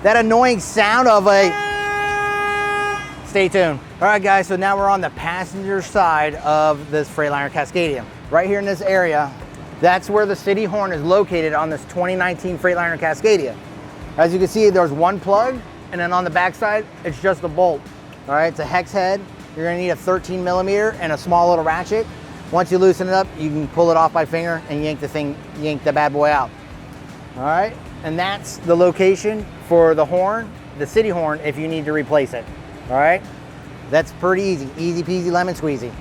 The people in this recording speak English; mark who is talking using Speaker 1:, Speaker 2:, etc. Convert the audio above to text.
Speaker 1: that annoying sound of a... Stay tuned. All right, guys, so now we're on the passenger side of this Freightliner Cascadia. Right here in this area, that's where the city horn is located on this 2019 Freightliner Cascadia. As you can see, there's one plug, and then on the back side, it's just a bolt. All right, it's a hex head. You're gonna need a 13 millimeter and a small little ratchet. Once you loosen it up, you can pull it off by finger and yank the bad boy out. All right, and that's the location for the horn, the city horn, if you need to replace it. All right, that's pretty easy. Easy peasy lemon squeezy.